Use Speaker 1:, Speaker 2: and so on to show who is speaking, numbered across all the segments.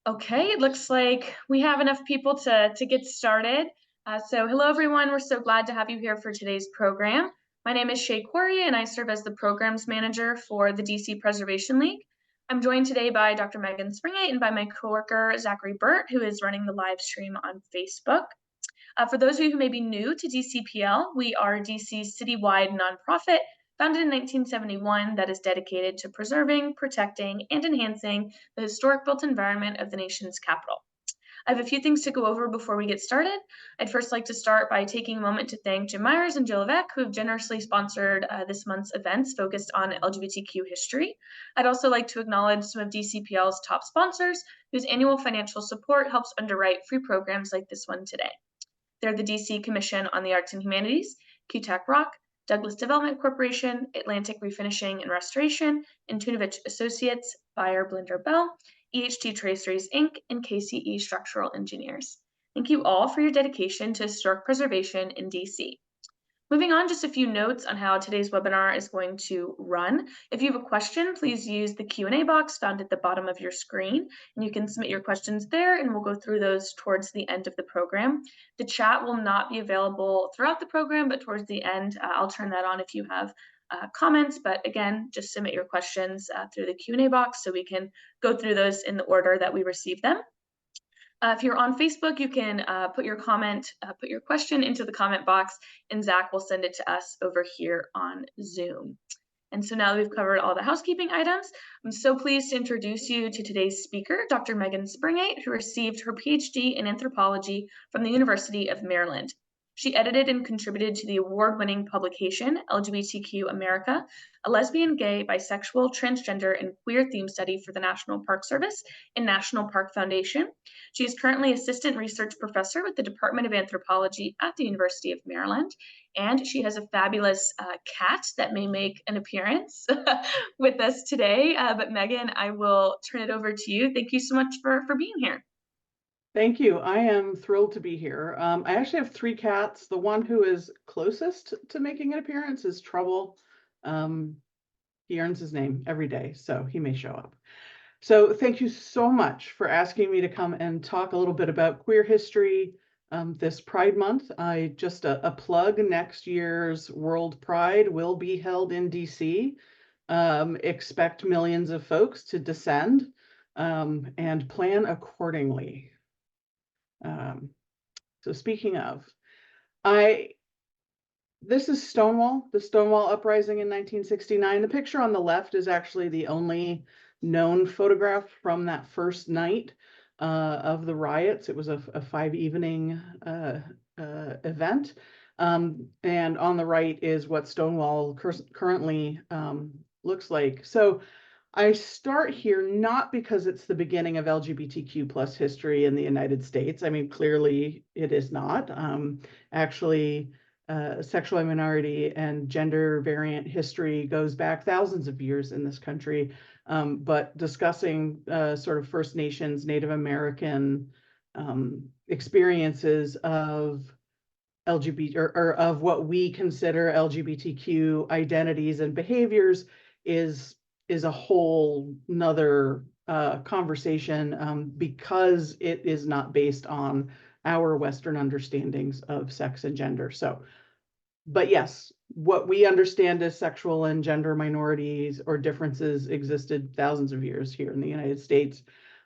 Speaker 1: Okay, it looks like we have enough people to get started. So hello, everyone. We're so glad to have you here for today's program. My name is Shay Quarry, and I serve as the programs manager for the DC Preservation League. I'm joined today by Dr. Megan Springate and by my coworker, Zachary Burt, who is running the live stream on Facebook. For those of you who may be new to DCPL, we are DC's citywide nonprofit founded in 1971 that is dedicated to preserving, protecting, and enhancing the historic built environment of the nation's capital. I have a few things to go over before we get started. I'd first like to start by taking a moment to thank Jim Myers and Jill Levesque, who have generously sponsored this month's events focused on LGBTQ history. I'd also like to acknowledge some of DCPL's top sponsors, whose annual financial support helps underwrite free programs like this one today. They're the DC Commission on the Arts and Humanities, QTAC Rock, Douglas Development Corporation, Atlantic Refinishing and Restoration, Antunovich Associates, Bayer Blinder Bell, EHT Traceries Inc., and KCE Structural Engineers. Thank you all for your dedication to historic preservation in DC. Moving on, just a few notes on how today's webinar is going to run. If you have a question, please use the Q&A box found at the bottom of your screen, and you can submit your questions there, and we'll go through those towards the end of the program. The chat will not be available throughout the program, but towards the end, I'll turn that on if you have comments. But again, just submit your questions through the Q&A box so we can go through those in the order that we receive them. If you're on Facebook, you can put your question into the comment box, and Zach will send it to us over here on Zoom. And so now that we've covered all the housekeeping items, I'm so pleased to introduce you to today's speaker, Dr. Megan Springate, who received her PhD in anthropology from the University of Maryland. She edited and contributed to the award-winning publication, LGBTQ America, a lesbian, gay, bisexual, transgender, and queer theme study for the National Park Service and National Park Foundation. She is currently assistant research professor with the Department of Anthropology at the University of Maryland, and she has a fabulous cat that may make an appearance with us today. But Megan, I will turn it over to you. Thank you so much for being here.
Speaker 2: Thank you. I am thrilled to be here. I actually have 3 cats. The one who is closest to making an appearance is Trouble. He earns his name every day, so he may show up. So thank you so much for asking me to come and talk a little bit about queer history this Pride Month. Just a plug, next year's World Pride will be held in DC. Expect millions of folks to descend and plan accordingly. So speaking of, this is Stonewall, the Stonewall Uprising in 1969. The picture on the left is actually the only known photograph from that first night of the riots. It was a 5-evening event. And on the right is what Stonewall currently looks like. So I start here not because it's the beginning of LGBTQ plus history in the United States. I mean, clearly it is not. Actually, sexual minority and gender variant history goes back thousands of years in this country. But discussing sort of First Nations, Native American experiences of LGBT or of what we consider LGBTQ identities and behaviors is a whole nother conversation because it is not based on our Western understandings of sex and gender. So, but yes, what we understand as sexual and gender minorities or differences existed thousands of years here in the United States.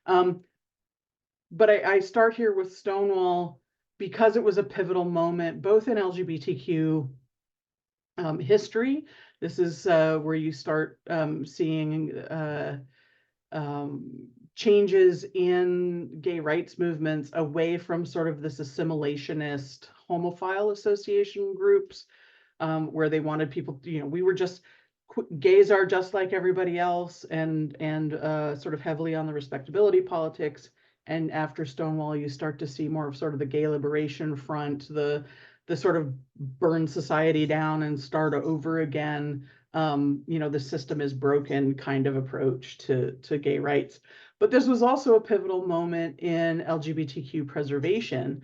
Speaker 2: But I start here with Stonewall because it was a pivotal moment, both in LGBTQ history. This is where you start seeing changes in gay rights movements away from sort of this assimilationist homophile association groups, where they wanted people, we were just, gays are just like everybody else, and sort of heavily on the respectability politics. And after Stonewall, you start to see more of sort of the gay liberation front, the sort of burn society down and start over again. The system is broken kind of approach to gay rights. But this was also a pivotal moment in LGBTQ preservation.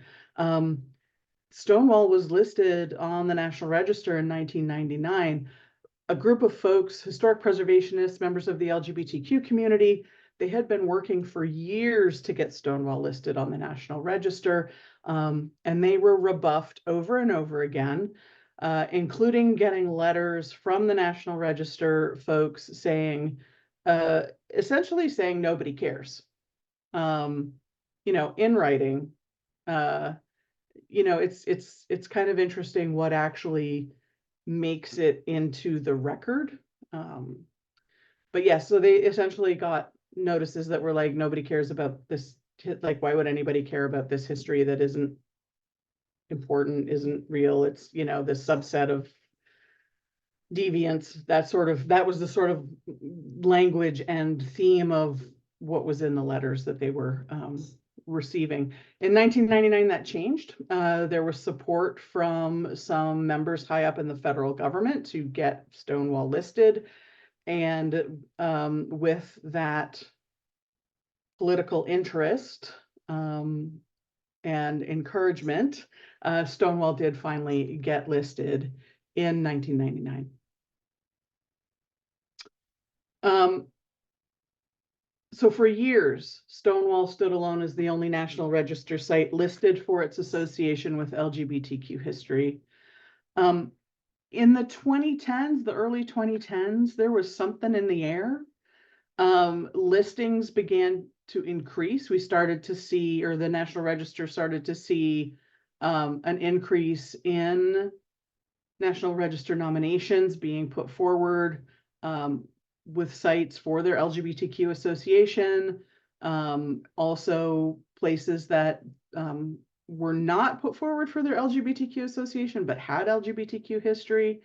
Speaker 2: Stonewall was listed on the National Register in 1999. A group of folks, historic preservationists, members of the LGBTQ community, They had been working for years to get Stonewall listed on the National Register, and they were rebuffed over and over again, including getting letters from the National Register folks saying, essentially saying nobody cares. In writing, it's kind of interesting what actually makes it into the record. But yeah, so they essentially got notices that were like, nobody cares about this. Like, why would anybody care about this history that isn't important, isn't real? It's, this subset of deviance. That was the sort of language and theme of what was in the letters that they were receiving. In 1999, that changed. There was support from some members high up in the federal government to get Stonewall listed. And with that political interest and encouragement, Stonewall did finally get listed in 1999. So for years, Stonewall stood alone as the only National Register site listed for its association with LGBTQ history. In the 2010s, the early 2010s, there was something in the air. Listings began to increase. We started to see, or the National Register started to see an increase in National Register nominations being put forward with sites for their LGBTQ association. Also places that were not put forward for their LGBTQ association, but had LGBTQ history.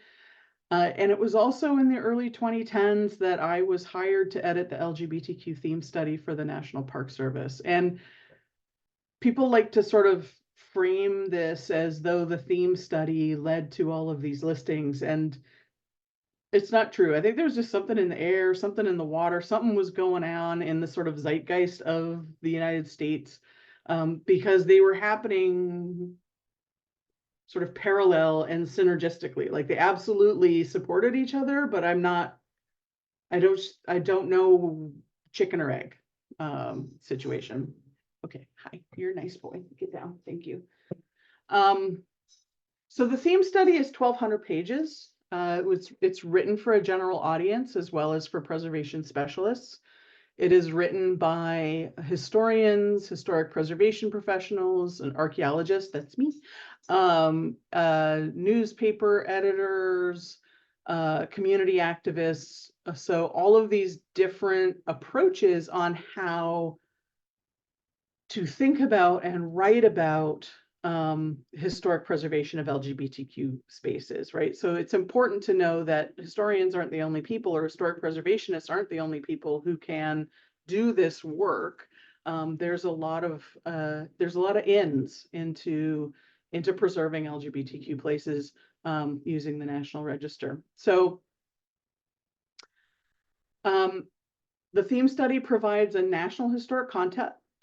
Speaker 2: And it was also in the early 2010s that I was hired to edit the LGBTQ theme study for the National Park Service. And people like to sort of frame this as though the theme study led to all of these listings, and it's not true. I think there was just something in the air, something in the water, something was going on in the sort of zeitgeist of the United States, because they were happening sort of parallel and synergistically. Like, they absolutely supported each other, but I don't know chicken or egg situation. Okay, hi, you're a nice boy. Get down, thank you. So the theme study is 1,200 pages. It's written for a general audience as well as for preservation specialists. It is written by historians, historic preservation professionals, and archaeologists, that's me, newspaper editors, community activists. So all of these different approaches on how to think about and write about historic preservation of LGBTQ spaces, right? So it's important to know that historians aren't the only people, or historic preservationists aren't the only people who can do this work. There's a lot of ins into preserving LGBTQ places using the National Register. So the theme study provides a national historic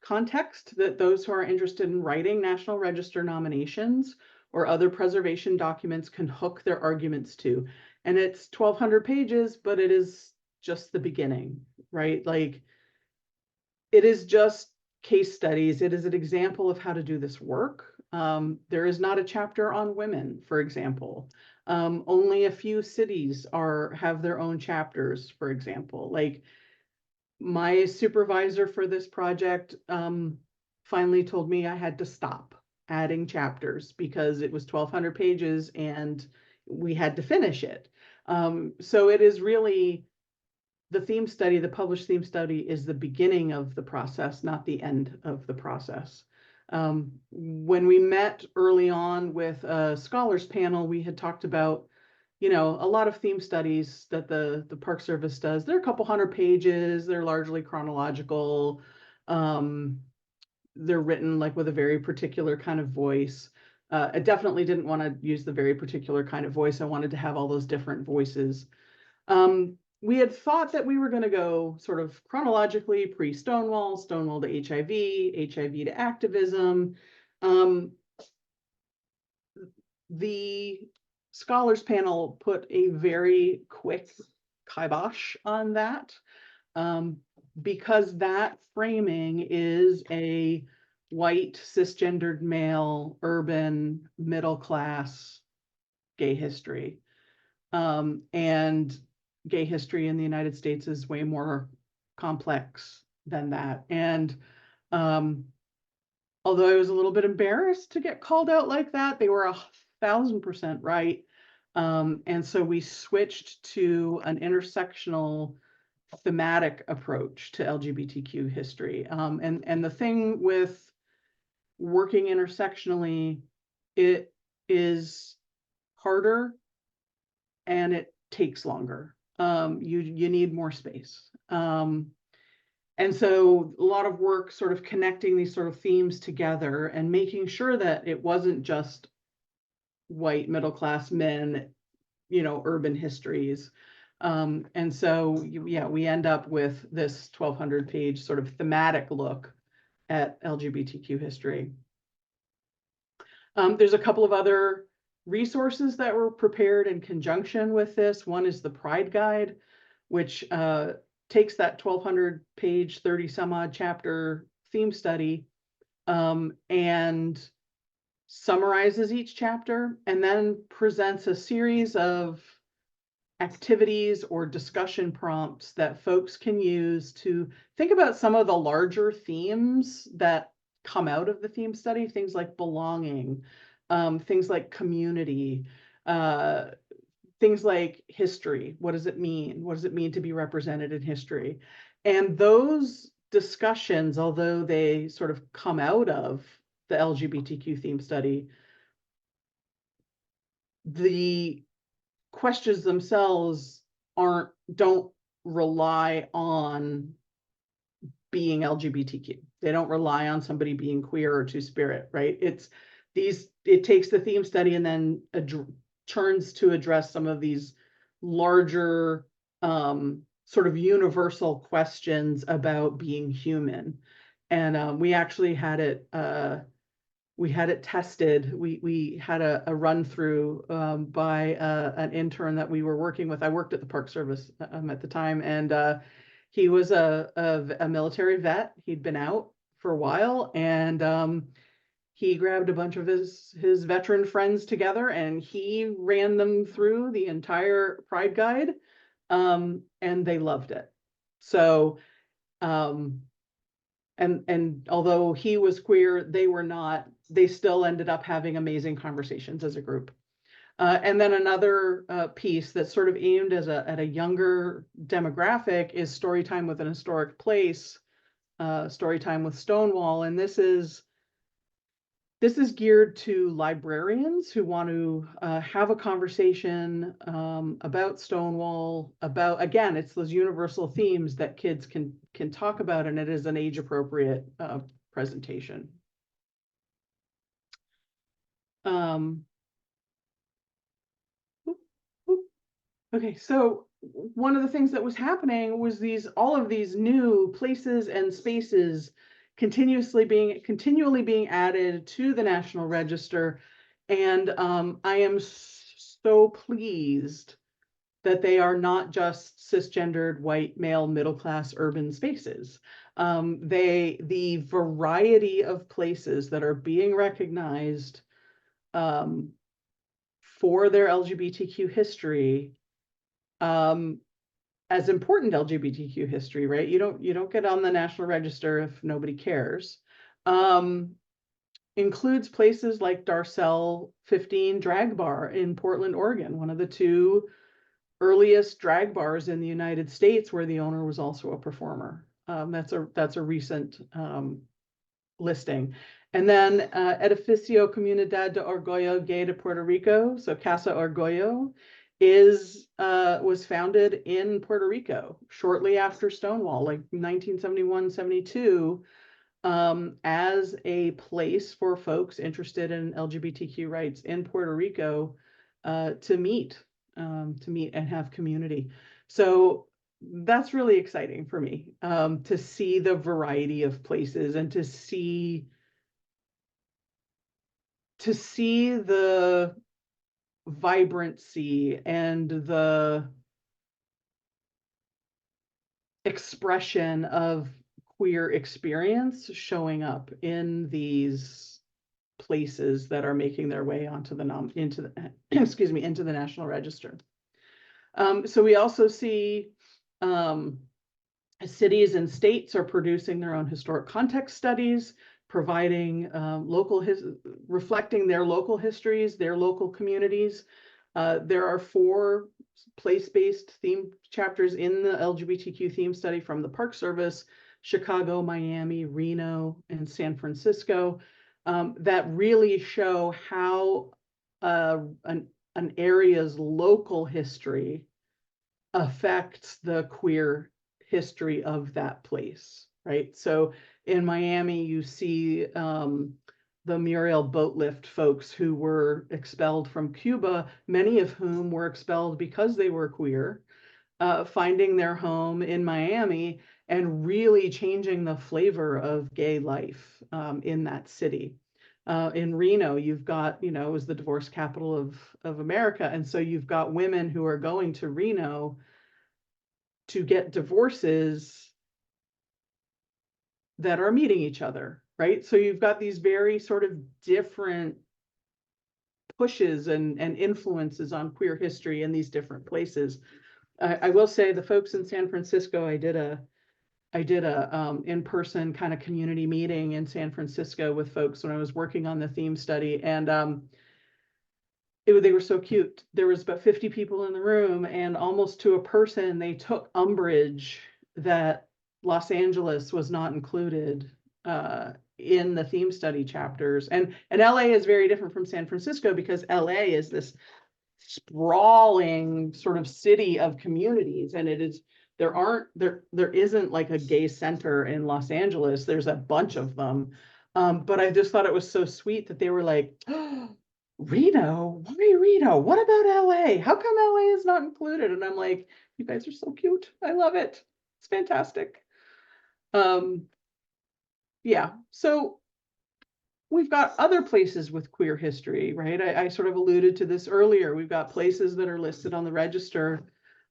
Speaker 2: context that those who are interested in writing National Register nominations or other preservation documents can hook their arguments to. And it's 1,200 pages, but it is just the beginning, right? Like, it is just case studies. It is an example of how to do this work. There is not a chapter on women, for example. Only a few cities have their own chapters, for example. Like, my supervisor for this project finally told me I had to stop adding chapters because it was 1,200 pages and we had to finish it. So it is really, the theme study, the published theme study, is the beginning of the process, not the end of the process. When we met early on with a scholars panel, we had talked about, a lot of theme studies that the Park Service does. They're a couple hundred pages. They're largely chronological. They're written like with a very particular kind of voice. I definitely didn't want to use the very particular kind of voice. I wanted to have all those different voices. We had thought that we were going to go sort of chronologically, pre-Stonewall, Stonewall to HIV, HIV to activism. The scholars panel put a very quick kibosh on that because that framing is a white, cisgendered male, urban, middle class gay history. And gay history in the United States is way more complex than that. And although I was a little bit embarrassed to get called out like that, they were 1,000% right. And so we switched to an intersectional thematic approach to LGBTQ history. And the thing with working intersectionally, it is harder and it takes longer. You need more space. And so a lot of work sort of connecting these sort of themes together and making sure that it wasn't just white middle class men, urban histories. And so, yeah, we end up with this 1,200 page sort of thematic look at LGBTQ history. There's a couple of other resources that were prepared in conjunction with this. One is the Pride Guide, which takes that 1,200 page, 30 some odd chapter theme study and summarizes each chapter and then presents a series of activities or discussion prompts that folks can use to think about some of the larger themes that come out of the theme study, things like belonging, things like community, things like history. What does it mean? What does it mean to be represented in history? And those discussions, although they sort of come out of the LGBTQ theme study, the questions themselves don't rely on being LGBTQ. They don't rely on somebody being queer or two-spirit, right? It takes the theme study and then turns to address some of these larger sort of universal questions about being human. And we actually had it tested. We had a run through by an intern that we were working with. I worked at the Park Service at the time, and he was a military vet. He'd been out for a while, and he grabbed a bunch of his veteran friends together, and he ran them through the entire Pride Guide, and they loved it. So, and although he was queer, they were not. They still ended up having amazing conversations as a group. And then another piece that's sort of aimed at a younger demographic is Storytime with an Historic Place, Storytime with Stonewall. And this is geared to librarians who want to have a conversation about Stonewall, about, again, it's those universal themes that kids can talk about, and it is an age-appropriate presentation. Okay, so one of the things that was happening was all of these new places and spaces continually being added to the National Register. And I am so pleased that they are not just cisgendered, white, male, middle-class urban spaces. The variety of places that are being recognized for their LGBTQ history, as important LGBTQ history, right? You don't get on the National Register if nobody cares. Includes places like Darcel 15 Drag Bar in Portland, Oregon, one of the two earliest drag bars in the United States, where the owner was also a performer. That's a recent listing. And then Edificio Comunidad de Orgullo Gay de Puerto Rico, so Casa Orgullo, was founded in Puerto Rico shortly after Stonewall, like 1971-72, as a place for folks interested in LGBTQ rights in Puerto Rico to meet and have community. So that's really exciting for me, to see the variety of places and to see the vibrancy and the expression of queer experience showing up in these places that are making their way onto the into the excuse me, into the National Register. So we also see cities and states are producing their own historic context studies, providing reflecting their local histories, their local communities. There are 4 place-based theme chapters in the LGBTQ theme study from the Park Service: Chicago, Miami, Reno, and San Francisco, that really show how an area's local history affects the queer history of that place, right? So in Miami, you see the Muriel boat lift folks who were expelled from Cuba, many of whom were expelled because they were queer, finding their home in Miami and really changing the flavor of gay life in that city. In Reno, you've got, it was the divorce capital of America. And so you've got women who are going to Reno to get divorces that are meeting each other, right? So you've got these very sort of different pushes and influences on queer history in these different places. I will say the folks in San Francisco, I did a in-person kind of community meeting in San Francisco with folks when I was working on the theme study, and they were so cute. There was about 50 people in the room, and almost to a person, they took umbrage that Los Angeles was not included in the theme study chapters. And LA is very different from San Francisco because LA is this sprawling sort of city of communities, and there isn't like a gay center in Los Angeles. There's a bunch of them. But I just thought it was so sweet that they were like, oh, Reno? Why Reno? What about LA? How come LA is not included? And I'm like, you guys are so cute. I love it. It's fantastic. Yeah, so we've got other places with queer history, right? I sort of alluded to this earlier. We've got places that are listed on the register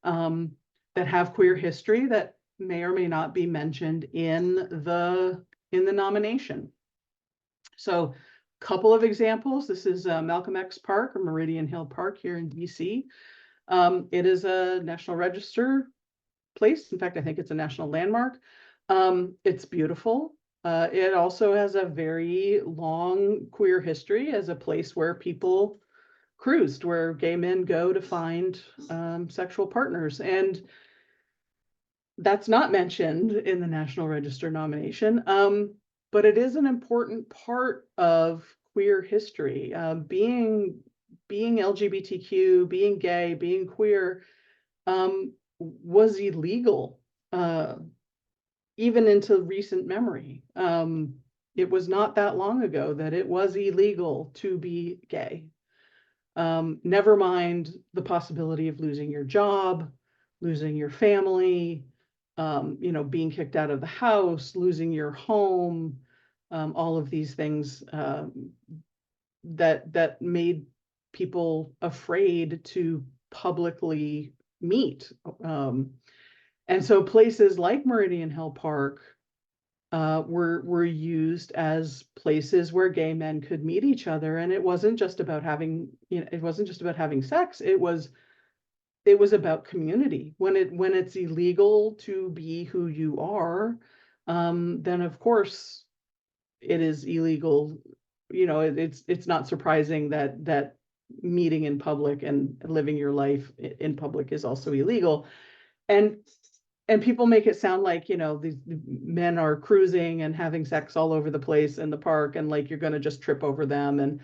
Speaker 2: that have queer history that may or may not be mentioned in the nomination. So a couple of examples. This is Malcolm X Park or Meridian Hill Park here in DC. It is a National Register place. In fact, I think it's a national landmark. It's beautiful. It also has a very long queer history as a place where people cruised, where gay men go to find sexual partners. And that's not mentioned in the National Register nomination, but it is an important part of queer history. Being LGBTQ, being gay, being queer was illegal. Even into recent memory. It was not that long ago that it was illegal to be gay. Never mind the possibility of losing your job, losing your family, being kicked out of the house, losing your home, all of these things that made people afraid to publicly meet. And so places like Meridian Hill Park were used as places where gay men could meet each other, and it wasn't just about having sex. It was about community. When it's illegal to be who you are, then of course it is illegal. It's not surprising that meeting in public and living your life in public is also illegal. And people make it sound like, these men are cruising and having sex all over the place in the park, and like you're going to just trip over them. And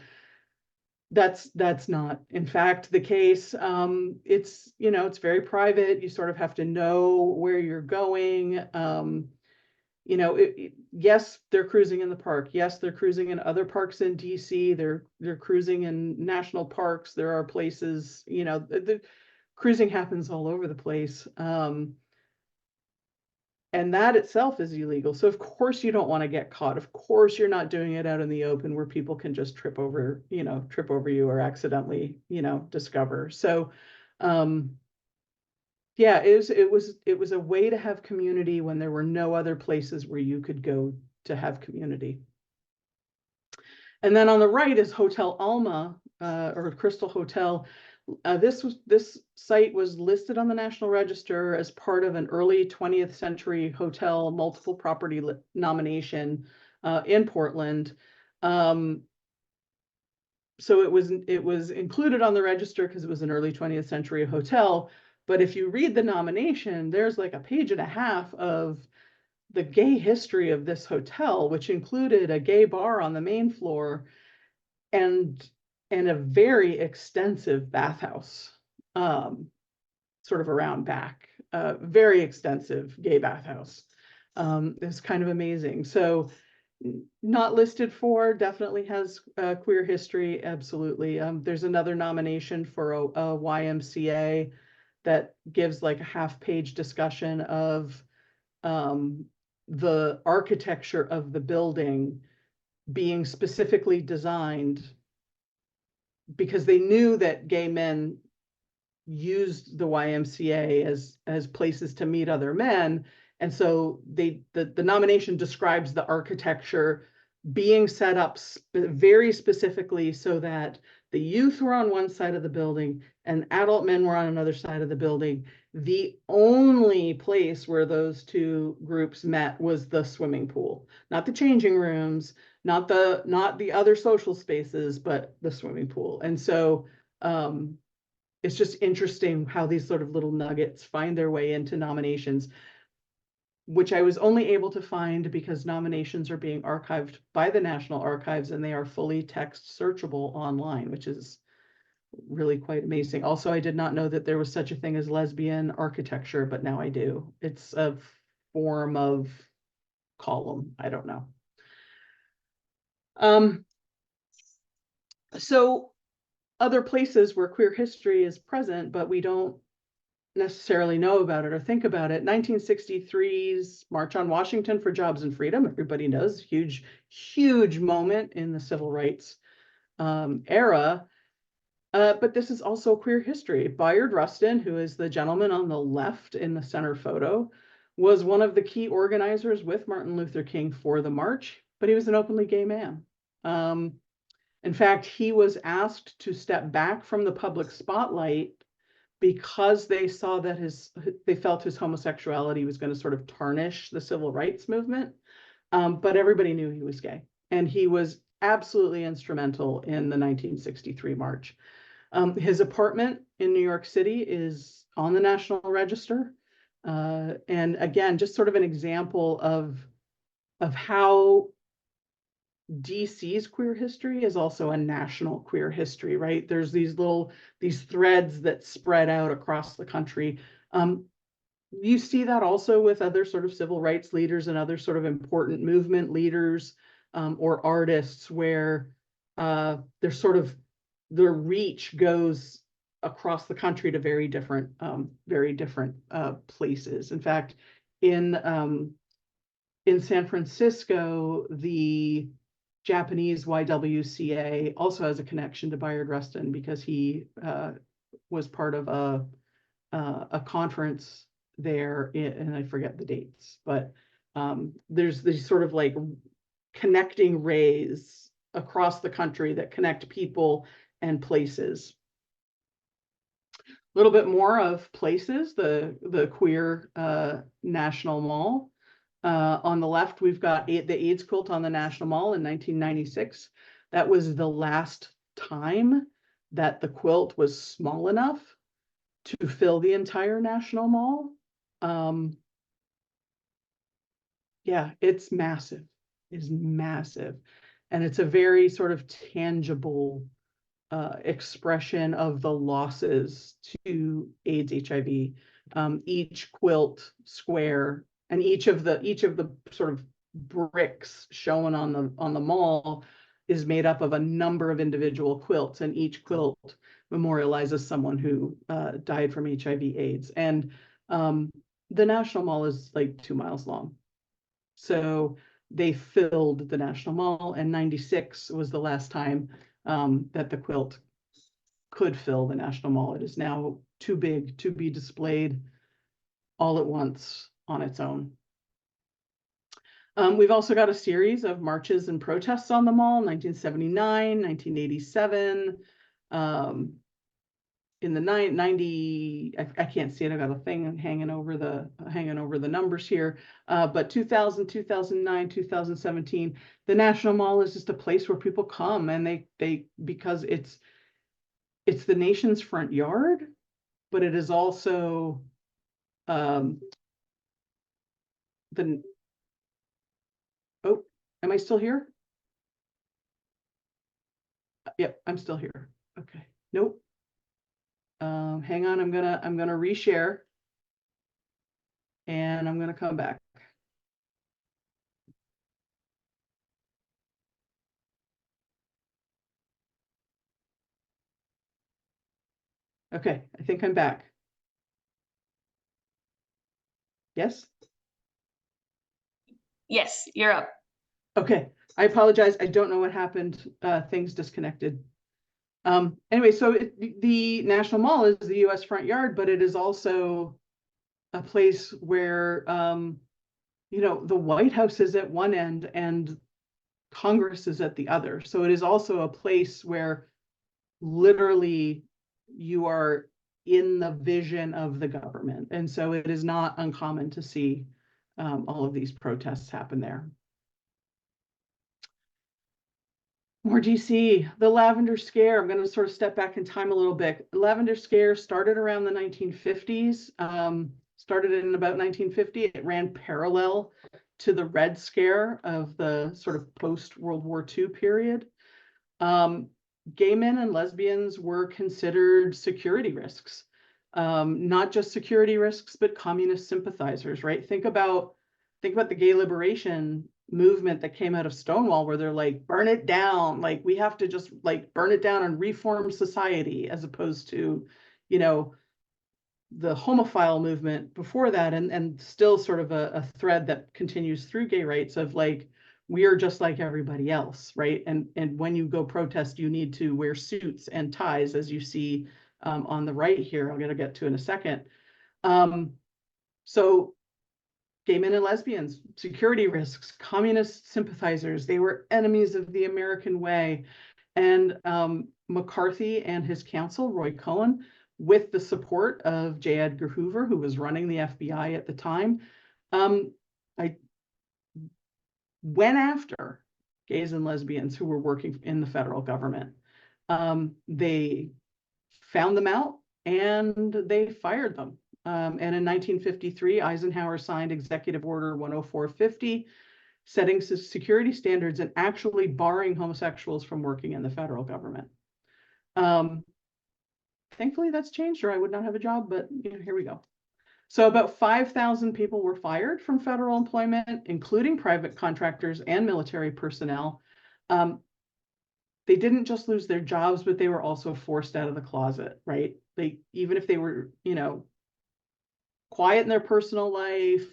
Speaker 2: that's not, in fact, the case. It's very private. You sort of have to know where you're going. Yes, they're cruising in the park. Yes, they're cruising in other parks in DC. They're cruising in national parks. There are places, the cruising happens all over the place. And that itself is illegal. So of course you don't want to get caught. Of course you're not doing it out in the open where people can just trip over you or accidentally, discover. So Yeah, it was a way to have community when there were no other places where you could go to have community. And then on the right is Hotel Alma, or Crystal Hotel. This site was listed on the National Register as part of an early 20th century hotel multiple property nomination in Portland. So it was included on the register because it was an early 20th century hotel. But if you read the nomination, there's like a page and a half of the gay history of this hotel, which included a gay bar on the main floor and a very extensive bathhouse, sort of around back, very extensive gay bathhouse. It's kind of amazing. So not listed for, definitely has queer history, absolutely. There's another nomination for a YMCA that gives like a half-page discussion of the architecture of the building being specifically designed because they knew that gay men used the YMCA as places to meet other men. And so the nomination describes the architecture being set up very specifically so that the youth were on one side of the building and adult men were on another side of the building. The only place where those two groups met was the swimming pool, not the changing rooms, not the other social spaces, but the swimming pool. And so it's just interesting how these sort of little nuggets find their way into nominations, which I was only able to find because nominations are being archived by the National Archives and they are fully text searchable online, which is really quite amazing. Also, I did not know that there was such a thing as lesbian architecture, but now I do. It's a form of column. I don't know. So other places where queer history is present, but we don't necessarily know about it or think about it. 1963's March on Washington for Jobs and Freedom, everybody knows, huge moment in the civil rights era. But this is also queer history. Bayard Rustin, who is the gentleman on the left in the center photo, was one of the key organizers with Martin Luther King for the march, but he was an openly gay man. In fact, he was asked to step back from the public spotlight because they saw that they felt his homosexuality was going to sort of tarnish the civil rights movement. But everybody knew he was gay, and he was absolutely instrumental in the 1963 march. His apartment in New York City is on the National Register. And again, just sort of an example of how DC's queer history is also a national queer history, right? There's these threads that spread out across the country. You see that also with other sort of civil rights leaders and other sort of important movement leaders or artists where their reach goes across the country to very different places. In fact, in San Francisco, the Japanese YWCA also has a connection to Bayard Rustin because he was part of a conference there, and I forget the dates, but there's these sort of like connecting rays across the country that connect people and places. A little bit more of places, the queer National Mall. On the left, we've got the AIDS quilt on the National Mall in 1996. That was the last time that the quilt was small enough to fill the entire National Mall. Yeah, it's massive. It's massive. And it's a very sort of tangible expression of the losses to AIDS, HIV. Each quilt square and each of the sort of bricks shown on the mall is made up of a number of individual quilts, and each quilt memorializes someone who died from HIV/AIDS. And the National Mall is like 2 miles long. So they filled the National Mall, and 96 was the last time that the quilt could fill the National Mall. It is now too big to be displayed all at once on its own. We've also got a series of marches and protests on the mall, 1979, 1987, in the 90, I can't see it, I've got a thing hanging over the numbers here, but 2000, 2009, 2017, the National Mall is just a place where people come, and they because it's the nation's front yard, but it is also oh, am I still here? Yep, I'm still here. Okay, nope. Hang on, I'm gonna reshare, and I'm gonna come back. Okay, I think I'm back. Yes?
Speaker 1: Yes, you're up.
Speaker 2: Okay, I apologize. I don't know what happened. Things disconnected. Anyway, so the National Mall is the US front yard, but it is also a place where, you know, the White House is at one end and Congress is at the other. So it is also a place where literally you are in the vision of the government. And so it is not uncommon to see all of these protests happen there. More DC, the Lavender Scare. I'm going to sort of step back in time a little bit. Lavender Scare started around the 1950s, started in about 1950. It ran parallel to the Red Scare of the sort of post-World War II period. Gay men and lesbians were considered security risks, not just security risks, but communist sympathizers, right? Think about the gay liberation movement that came out of Stonewall, where they're like, burn it down, like we have to just like burn it down and reform society, as opposed to, you know, the homophile movement before that, and still sort of a thread that continues through gay rights of like, we are just like everybody else, right? And when you go protest, you need to wear suits and ties, as you see on the right here. I'm going to get to in a second. So gay men and lesbians, security risks, communist sympathizers, they were enemies of the American way. And McCarthy and his counsel, Roy Cohn, with the support of J. Edgar Hoover, who was running the FBI at the time, I went after gays and lesbians who were working in the federal government. They found them out and they fired them. And in 1953, Eisenhower signed Executive Order 10450, setting security standards and actually barring homosexuals from working in the federal government. Thankfully, that's changed, or I would not have a job, but you know, here we go. So about 5,000 people were fired from federal employment, including private contractors and military personnel. They didn't just lose their jobs, but they were also forced out of the closet, right? Even if they were, you know, quiet in their personal life,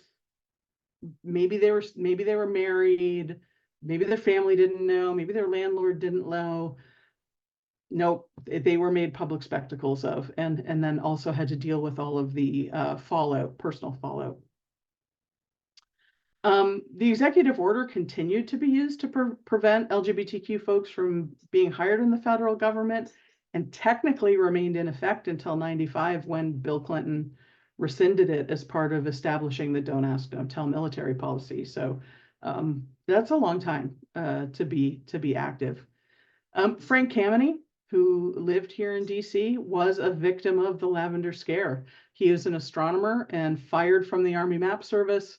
Speaker 2: maybe they were married, maybe their family didn't know, maybe their landlord didn't know. Nope, they were made public spectacles of, and then also had to deal with all of the fallout, personal fallout. The executive order continued to be used to prevent LGBTQ folks from being hired in the federal government, and technically remained in effect until '95, when Bill Clinton rescinded it as part of establishing the Don't Ask, Don't Tell military policy. So that's a long time to be active. Frank Kameny, who lived here in DC, was a victim of the Lavender Scare. He is an astronomer and fired from the Army Map Service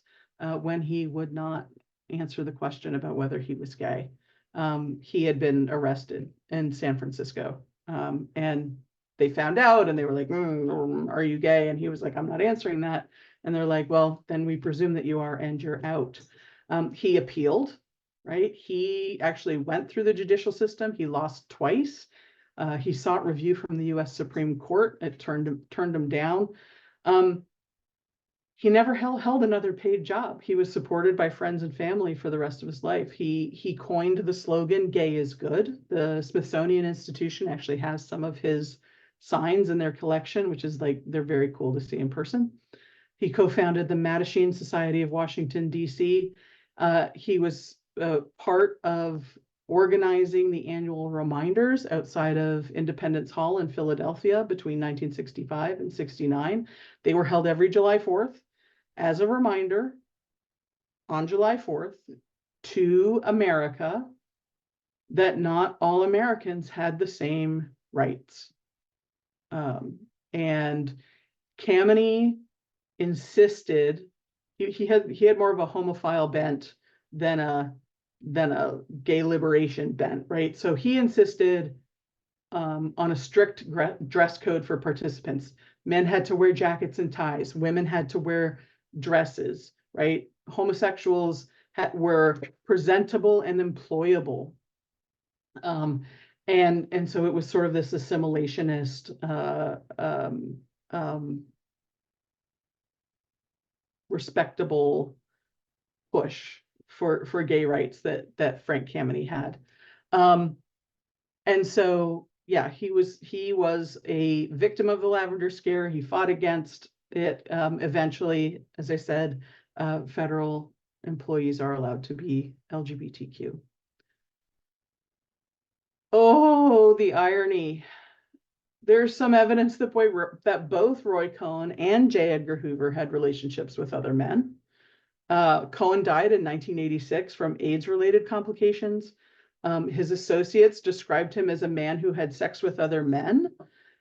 Speaker 2: when he would not answer the question about whether he was gay. He had been arrested in San Francisco, and they found out and they were like, are you gay? And he was like, I'm not answering that. And they're like, well, then we presume that you are and you're out. He appealed, right? He actually went through the judicial system. He lost twice. He sought review from the US Supreme Court. It turned him down. He never held another paid job. He was supported by friends and family for the rest of his life. He coined the slogan, "Gay is good." The Smithsonian Institution actually has some of his signs in their collection, which is like, they're very cool to see in person. He co-founded the Mattachine Society of Washington, D.C. He was part of organizing the annual reminders outside of Independence Hall in Philadelphia between 1965 and 69. They were held every July 4th as a reminder on July 4th to America that not all Americans had the same rights. And Kameny insisted he had more of a homophile bent than a gay liberation bent, right? So he insisted on a strict dress code for participants. Men had to wear jackets and ties. Women had to wear dresses, right? Homosexuals were presentable and employable. And so it was sort of this assimilationist respectable push for gay rights that Frank Kameny had. And so yeah, he was a victim of the Lavender Scare. He fought against it. Eventually, as I said, federal employees are allowed to be LGBTQ. Oh, the irony. There's some evidence that both Roy Cohn and J. Edgar Hoover had relationships with other men. Cohen died in 1986 from AIDS-related complications. His associates described him as a man who had sex with other men.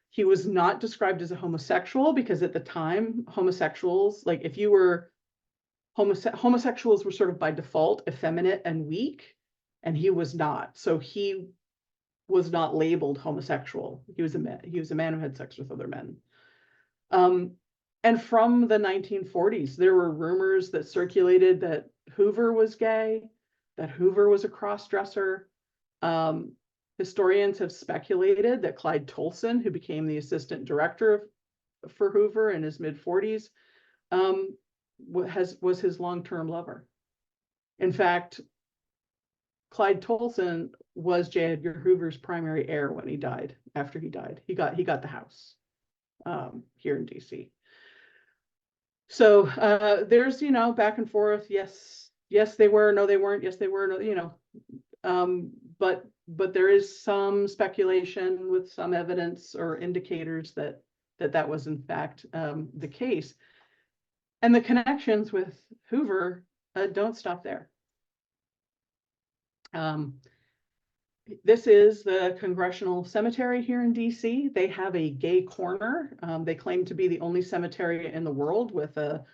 Speaker 2: He was not described as a homosexual because at the time, homosexuals, like if you were homosexuals were sort of by default effeminate and weak, and he was not. So he was not labeled homosexual. He was a man who had sex with other men. And from the 1940s, there were rumors that circulated that Hoover was gay, that Hoover was a cross-dresser. Historians have speculated that Clyde Tolson, who became the assistant director for Hoover in his mid-40s, was his long-term lover. In fact, Clyde Tolson was J. Edgar Hoover's primary heir when he died. After he died, he got the house here in DC. So there's back and forth. Yes, they were. No, they weren't. Yes, they were. No, but there is some speculation with some evidence or indicators that was in fact the case. And the connections with Hoover don't stop there. This is the Congressional Cemetery here in DC. They have a gay corner. They claim to be the only cemetery in the world with a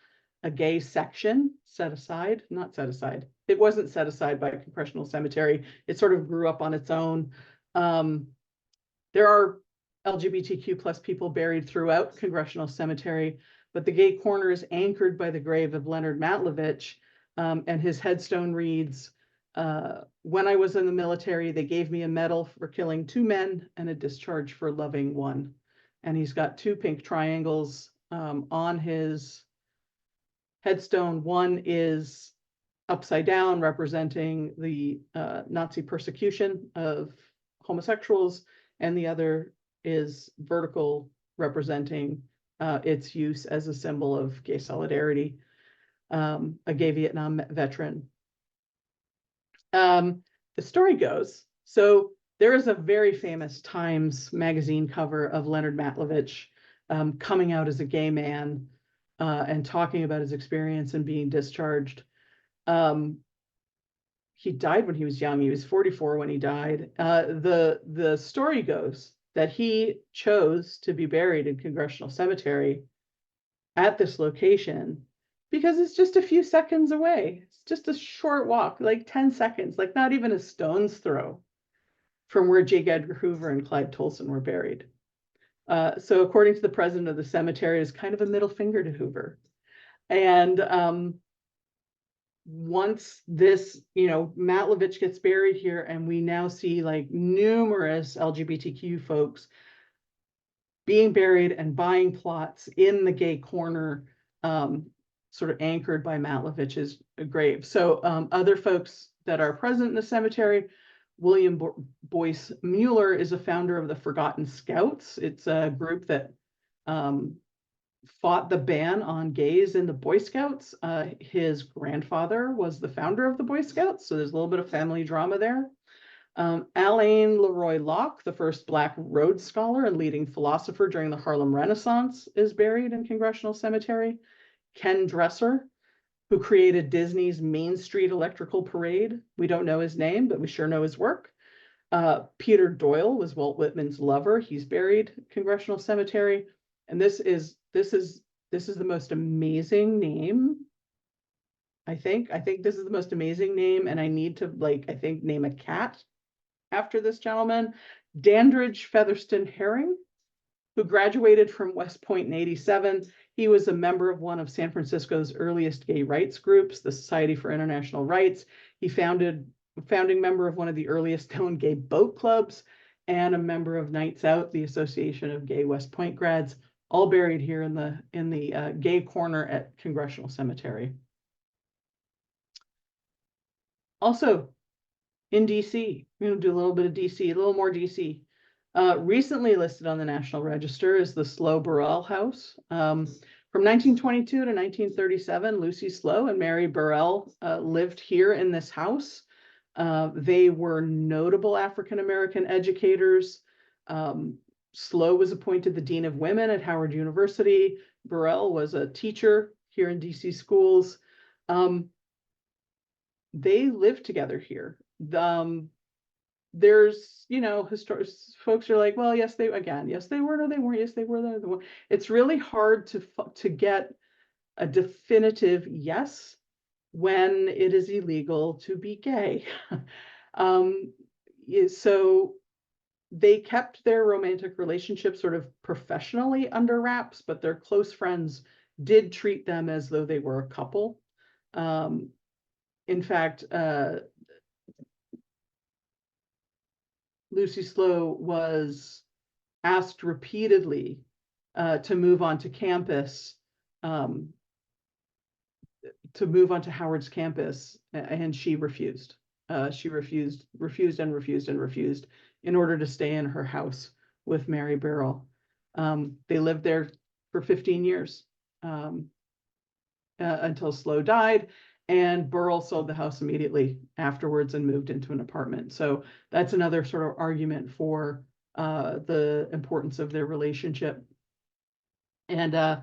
Speaker 2: gay section set aside, not set aside. It wasn't set aside by a Congressional Cemetery. It sort of grew up on its own. There are LGBTQ plus people buried throughout Congressional Cemetery, but the gay corner is anchored by the grave of Leonard Matlovich, and his headstone reads, when I was in the military, they gave me a medal for killing 2 men and a discharge for loving 1. And he's got 2 pink triangles on his headstone. One is upside down, representing the Nazi persecution of homosexuals, and the other is vertical, representing its use as a symbol of gay solidarity. A gay Vietnam veteran. The story goes, so there is a very famous Times magazine cover of Leonard Matlovich coming out as a gay man and talking about his experience and being discharged. He died when he was young. He was 44 when he died. The story goes that he chose to be buried in Congressional Cemetery at this location because it's just a few seconds away. It's just a short walk, like 10 seconds, like not even a stone's throw from where J. Edgar Hoover and Clyde Tolson were buried. So according to the president of the cemetery, it's kind of a middle finger to Hoover. And once this, Matlovich gets buried here, and we now see like numerous LGBTQ folks being buried and buying plots in the gay corner, sort of anchored by Matlovich's grave. So other folks that are present in the cemetery, William Boyce Mueller is a founder of the Forgotten Scouts. It's a group that fought the ban on gays in the Boy Scouts. His grandfather was the founder of the Boy Scouts, so there's a little bit of family drama there. Alain Leroy Locke, the first Black Rhodes Scholar and leading philosopher during the Harlem Renaissance, is buried in Congressional Cemetery. Ken Dresser, who created Disney's Main Street Electrical Parade. We don't know his name, but we sure know his work. Peter Doyle was Walt Whitman's lover. He's buried Congressional Cemetery. And this is the most amazing name. I think this is the most amazing name, and I need to name a cat after this gentleman. Dandridge Featherston Herring, who graduated from West Point in '87. He was a member of one of San Francisco's earliest gay rights groups, the Society for International Rights. He founding member of one of the earliest known gay boat clubs, and a member of Nights Out, the Association of Gay West Point grads, all buried here in the gay corner at Congressional Cemetery. Also, in DC, we're going to do a little bit of DC, a little more DC. Recently listed on the National Register is the Slough Burrell House. From 1922 to 1937, Lucy Slough and Mary Burrell lived here in this house. They were notable African-American educators. Slough was appointed the Dean of Women at Howard University. Burrell was a teacher here in DC schools. They lived together here. There's, historic folks are like, well, yes, they were, no, they weren't, yes, they were, they were. It's really hard to get a definitive yes when it is illegal to be gay. So they kept their romantic relationship sort of professionally under wraps, but their close friends did treat them as though they were a couple. In fact, Lucy Slough was asked repeatedly to move onto campus, to move onto Howard's campus, and she refused. She refused in order to stay in her house with Mary Burrell. They lived there for 15 years until Slough died. And Burrell sold the house immediately afterwards and moved into an apartment. So that's another sort of argument for the importance of their relationship. And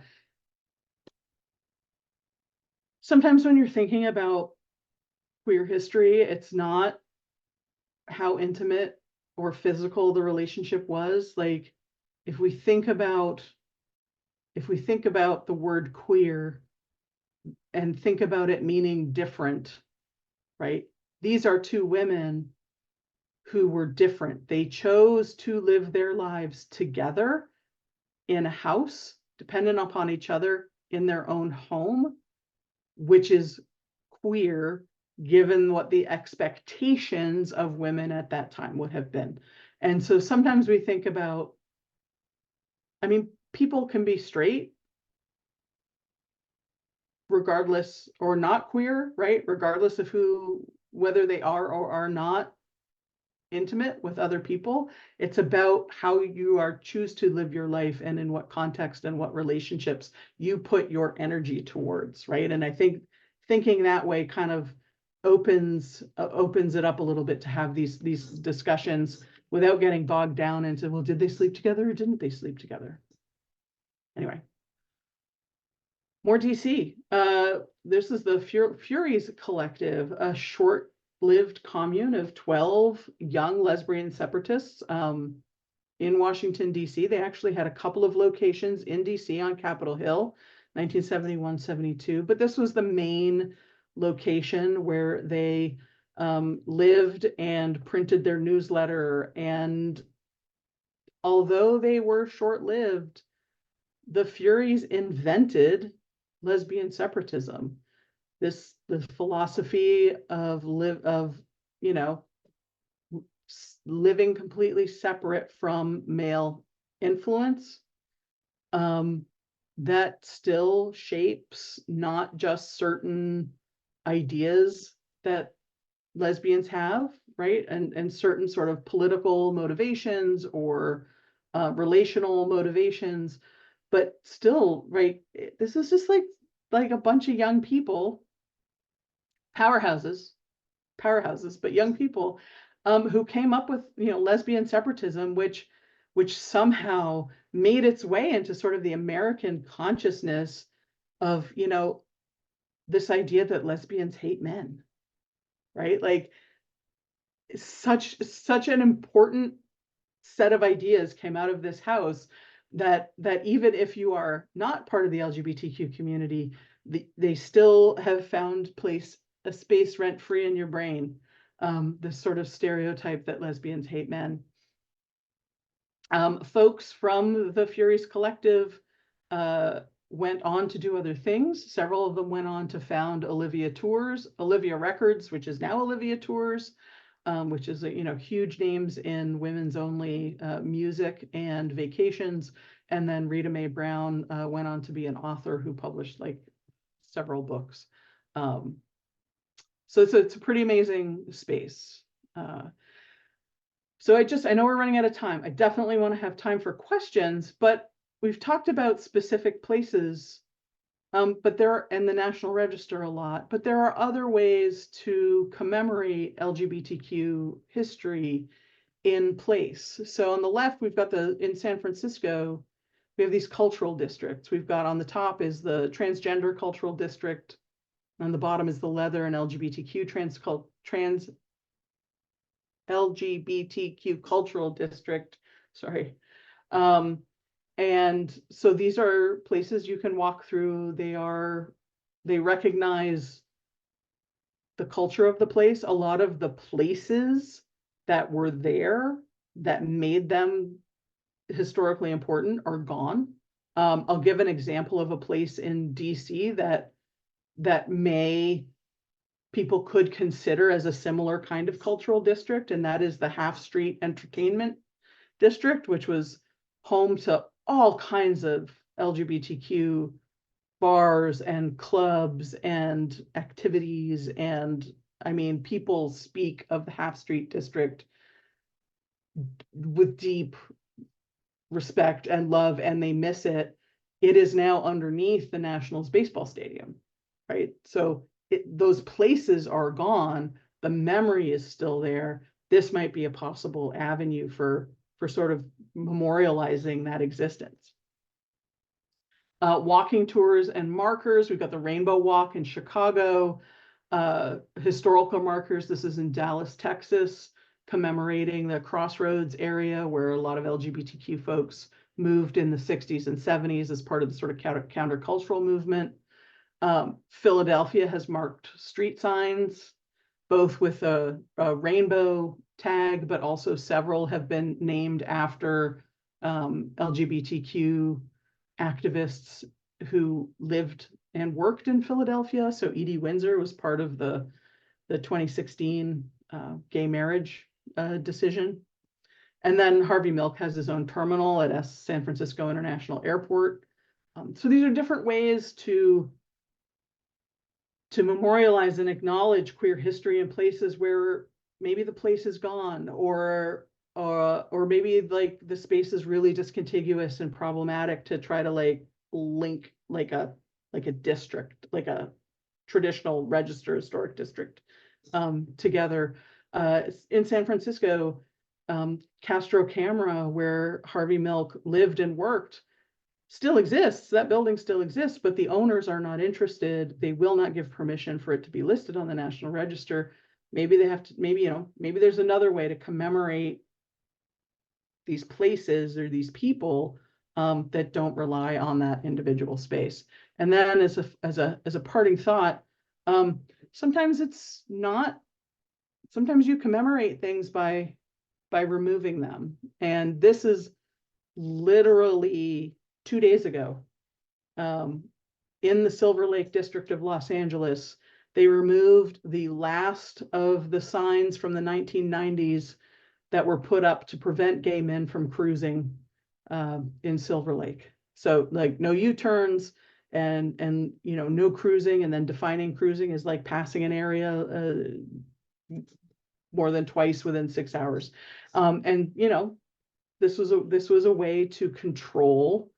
Speaker 2: sometimes when you're thinking about queer history, it's not how intimate or physical the relationship was. Like, if we think about the word queer and think about it meaning different, right? These are two women who were different. They chose to live their lives together in a house, dependent upon each other in their own home, which is queer, given what the expectations of women at that time would have been. And so sometimes we think about, people can be straight, regardless, or not queer, right? Regardless of whether they are or are not intimate with other people. It's about how you choose to live your life and in what context and what relationships you put your energy towards, right? And I think thinking that way kind of opens it up a little bit to have these discussions without getting bogged down into, well, did they sleep together or didn't they sleep together? Anyway. More DC. This is the Furies Collective, a short-lived commune of 12 young lesbian separatists in Washington, D.C. They actually had a couple of locations in D.C. on Capitol Hill, 1971-72, but this was the main location where they lived and printed their newsletter. And although they were short-lived, the Furies invented lesbian separatism, the philosophy of living completely separate from male influence, that still shapes not just certain ideas that lesbians have, right, and certain sort of political motivations or relational motivations, but still, right, this is just like a bunch of young people, powerhouses, but young people, who came up with, lesbian separatism, which somehow made its way into sort of the American consciousness of, this idea that lesbians hate men, right? Like, such an important set of ideas came out of this house, that even if you are not part of the LGBTQ community, they still have found a space rent free in your brain. This sort of stereotype that lesbians hate men. Folks from the Furies Collective went on to do other things. Several of them went on to found Olivia Records, which is now Olivia Tours, which is huge names in women's only music and vacations. And then Rita Mae Brown went on to be an author who published like several books. So it's a pretty amazing space. So I know we're running out of time. I definitely want to have time for questions, but we've talked about specific places, but in the National Register a lot, but there are other ways to commemorate LGBTQ history in place. So on the left, we've got in San Francisco, we have these cultural districts. We've got on the top is the Transgender Cultural District. On the bottom is the Leather and LGBTQ LGBTQ Cultural District, sorry. And so these are places you can walk through. They recognize the culture of the place. A lot of the places that were there that made them historically important are gone. I'll give an example of a place in DC that people could consider as a similar kind of cultural district, and that is the Half Street Entertainment District, which was home to all kinds of LGBTQ bars and clubs and activities. And I mean, people speak of the Half Street District with deep respect and love, and they miss it. It is now underneath the Nationals baseball stadium, right? So those places are gone. The memory is still there. This might be a possible avenue for sort of memorializing that existence. Walking tours and markers. We've got the Rainbow Walk in Chicago. Historical markers. This is in Dallas, Texas, commemorating the Crossroads area where a lot of LGBTQ folks moved in the 60s and 70s as part of the sort of countercultural movement. Philadelphia has marked street signs, both with a rainbow tag, but also several have been named after LGBTQ activists who lived and worked in Philadelphia. So Edie Windsor was part of the 2016 gay marriage decision. And then Harvey Milk has his own terminal at San Francisco International Airport. So these are different ways to memorialize and acknowledge queer history in places where maybe the place is gone, or maybe like the space is really discontiguous and problematic to try to like link like a district, like a traditional register historic district together. In San Francisco, Castro Camera, where Harvey Milk lived and worked, still exists. That building still exists, but the owners are not interested. They will not give permission for it to be listed on the National Register. Maybe they have to, maybe there's another way to commemorate these places or these people that don't rely on that individual space. And then as a parting thought, sometimes you commemorate things by removing them. And this is literally 2 days ago, in the Silver Lake district of Los Angeles, they removed the last of the signs from the 1990s that were put up to prevent gay men from cruising in Silver Lake. So like no U-turns and no cruising, and then defining cruising is like passing an area more than twice within 6 hours. And this was a way to control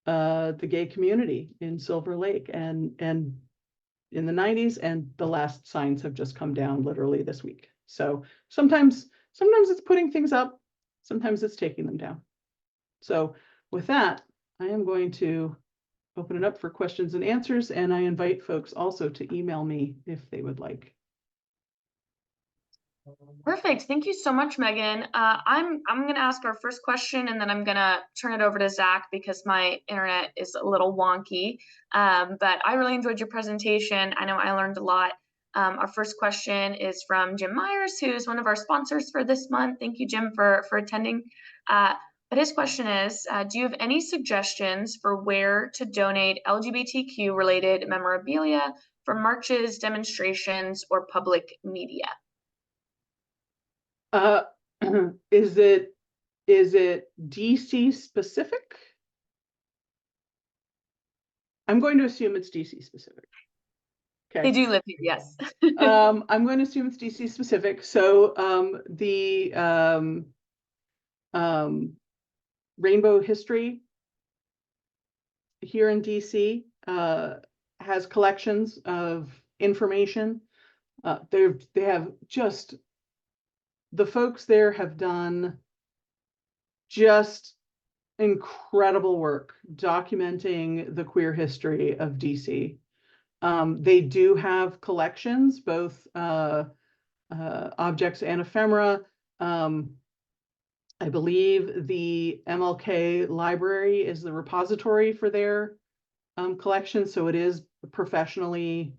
Speaker 2: the gay community in Silver Lake and in the 90s, and the last signs have just come down literally this week. So sometimes it's putting things up, sometimes it's taking them down. So with that, I am going to open it up for questions and answers, and I invite folks also to email me if they would like.
Speaker 1: Perfect. Thank you so much, Megan. I'm going to ask our first question, and then I'm going to turn it over to Zach because my internet is a little wonky. But I really enjoyed your presentation. I know I learned a lot. Our first question is from Jim Myers, who's one of our sponsors for this month. Thank you, Jim, for attending. But his question is, do you have any suggestions for where to donate LGBTQ-related memorabilia for marches, demonstrations, or public media?
Speaker 2: Is it DC specific? I'm going to assume it's DC specific. Okay.
Speaker 1: They do live here, yes.
Speaker 2: I'm going to assume it's DC specific. So the Rainbow History here in DC has collections of information. They have just, the folks there have done just incredible work documenting the queer history of DC. They do have collections, both objects and ephemera. I believe the MLK library is the repository for their collection, so it is professionally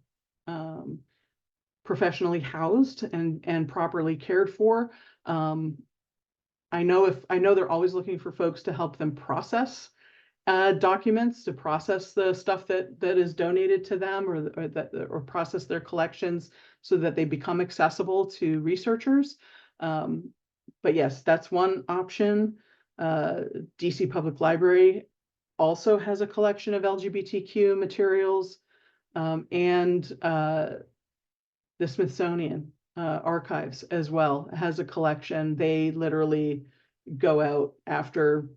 Speaker 2: housed and properly cared for. I know they're always looking for folks to help them process documents, to process the stuff that is donated to them, or process their collections so that they become accessible to researchers. But yes, that's one option. DC Public Library also has a collection of LGBTQ materials, and the Smithsonian Archives as well has a collection. They literally go out after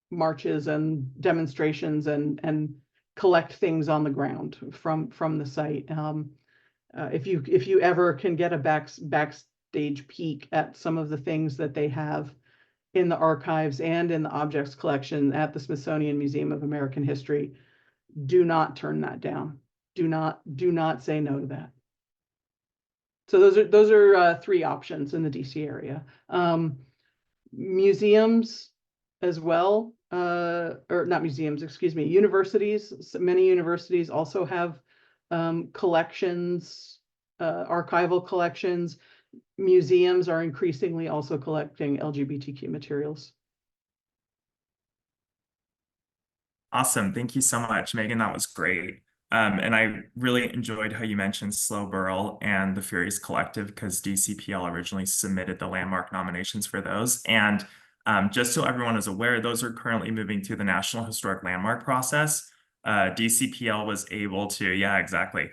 Speaker 2: marches and demonstrations and collect things on the ground from the site. If you ever can get a backstage peek at some of the things that they have in the archives and in the objects collection at the Smithsonian Museum of American History, do not turn that down. Do not say no to that. So those are three options in the DC area. Museums as well, or not museums, excuse me, universities. So many universities also have collections, archival collections. Museums are increasingly also collecting LGBTQ materials.
Speaker 3: Awesome. Thank you so much, Megan. That was great. And I really enjoyed how you mentioned Slow Burl and the Furious Collective, because DCPL originally submitted the landmark nominations for those. And just so everyone is aware, those are currently moving through the National Historic Landmark process. DCPL was able to,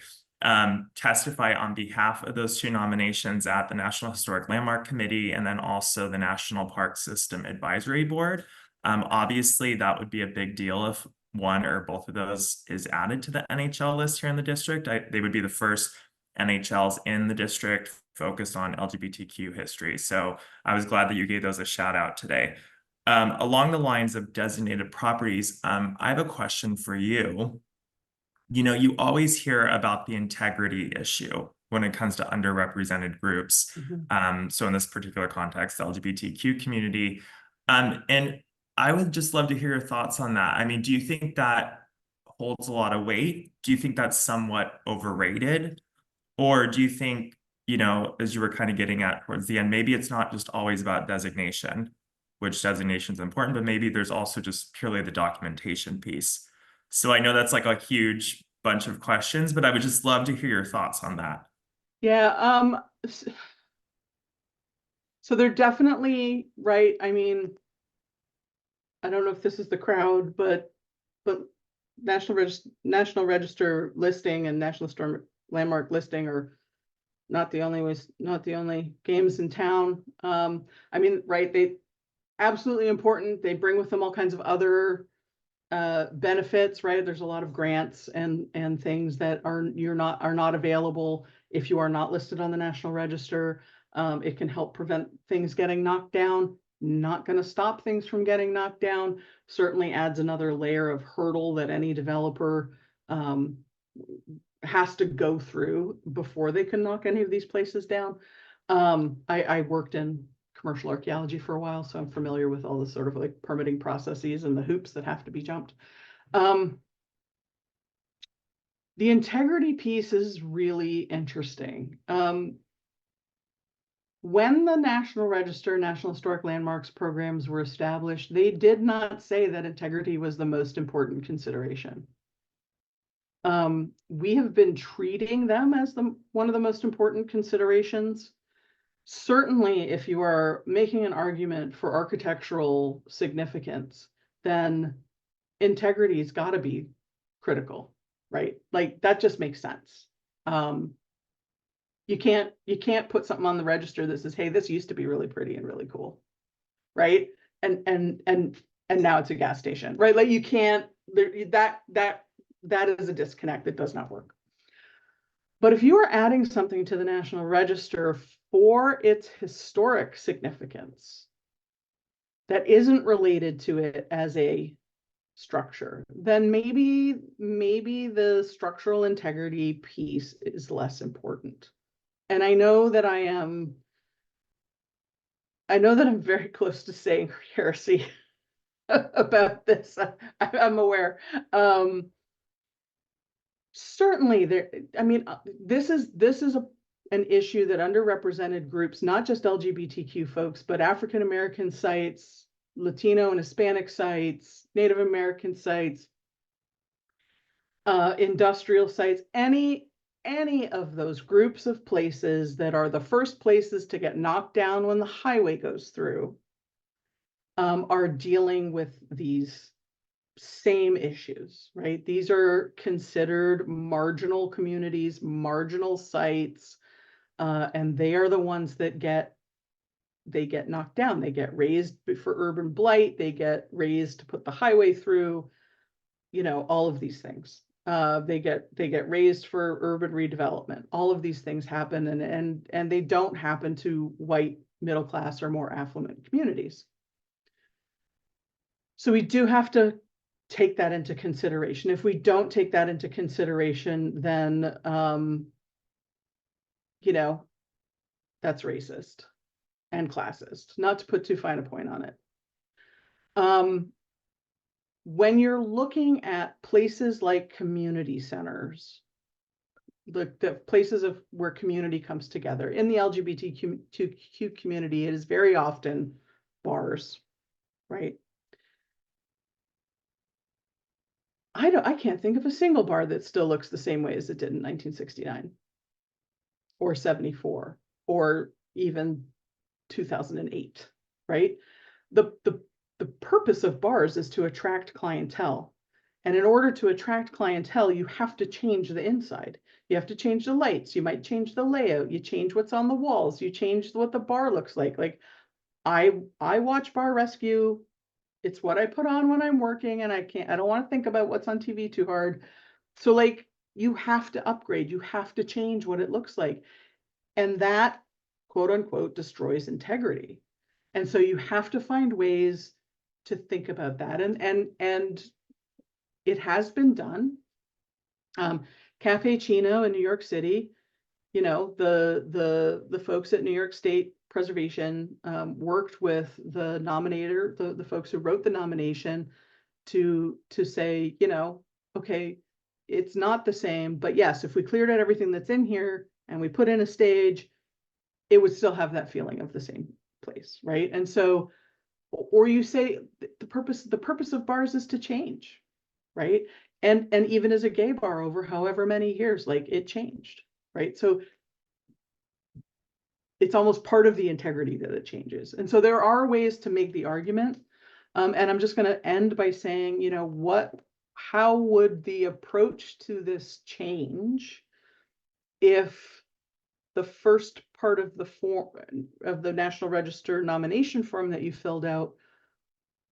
Speaker 3: testify on behalf of those two nominations at the National Historic Landmark Committee and then also the National Park System Advisory Board. Obviously, that would be a big deal if one or both of those is added to the NHL list here in the district. They would be the first NHLs in the district focused on LGBTQ history. So I was glad that you gave those a shout out today. Along the lines of designated properties, I have a question for you. You know, you always hear about the integrity issue when it comes to underrepresented groups.
Speaker 2: Mm-hmm.
Speaker 3: So in this particular context, the LGBTQ community. And I would just love to hear your thoughts on that. I mean, do you think that holds a lot of weight? Do you think that's somewhat overrated? Or do you think, you know, as you were kind of getting at towards the end, maybe it's not just always about designation, which designation is important, but maybe there's also just purely the documentation piece. So I know that's like a huge bunch of questions, but I would just love to hear your thoughts on that.
Speaker 2: Yeah, so they're definitely right. I mean, I don't know if this is the crowd, but National Register listing and National Historic Landmark listing are not the only games in town. I mean, right, they absolutely important. They bring with them all kinds of other benefits, right? There's a lot of grants and things that are not available if you are not listed on the National Register. It can help prevent things getting knocked down. Not going to stop things from getting knocked down. Certainly adds another layer of hurdle that any developer has to go through before they can knock any of these places down. I worked in commercial archaeology for a while, so I'm familiar with all the sort of like permitting processes and the hoops that have to be jumped. The integrity piece is really interesting. When the National Register, National Historic Landmarks programs were established, they did not say that integrity was the most important consideration. We have been treating them as one of the most important considerations. Certainly, if you are making an argument for architectural significance, then integrity's got to be critical, right? Like that just makes sense. You can't put something on the register that says, "Hey, this used to be really pretty and really cool," right? And now it's a gas station, right? Like you can't. That is a disconnect that does not work. But if you are adding something to the National Register for its historic significance that isn't related to it as a structure, then maybe the structural integrity piece is less important. And I know that I'm very close to saying heresy about this. I'm aware. Certainly there, I mean, this is an issue that underrepresented groups, not just LGBTQ folks, but African American sites, Latino and Hispanic sites, Native American sites, industrial sites, any of those groups of places that are the first places to get knocked down when the highway goes through, are dealing with these same issues, right? These are considered marginal communities, marginal sites, and they are the ones that get knocked down. They get raised for urban blight. They get raised to put the highway through, all of these things. They get raised for urban redevelopment. All of these things happen, and they don't happen to white, middle class, or more affluent communities. So we do have to take that into consideration. If we don't take that into consideration, then that's racist and classist, not to put too fine a point on it. When you're looking at places like community centers, the places where community comes together, in the LGBTQ community, it is very often bars, right? I can't think of a single bar that still looks the same way as it did in 1969 or 74 or even 2008, right? The purpose of bars is to attract clientele. And in order to attract clientele, you have to change the inside. You have to change the lights. You might change the layout. You change what's on the walls. You change what the bar looks like. Like I watch Bar Rescue. It's what I put on when I'm working, and I don't want to think about what's on TV too hard. So like you have to upgrade, you have to change what it looks like. And that quote unquote destroys integrity. And so you have to find ways to think about that. And it has been done. Cafe Chino in New York City, the folks at New York State Preservation worked with the nominator, the folks who wrote the nomination to say, okay, it's not the same, but yes, if we cleared out everything that's in here and we put in a stage, it would still have that feeling of the same place, right? And so, or you say the purpose of bars is to change, right? And even as a gay bar over however many years, like it changed, right? So it's almost part of the integrity that it changes. And so there are ways to make the argument. And I'm just going to end by saying, how would the approach to this change if the first part of the form of the National Register nomination form that you filled out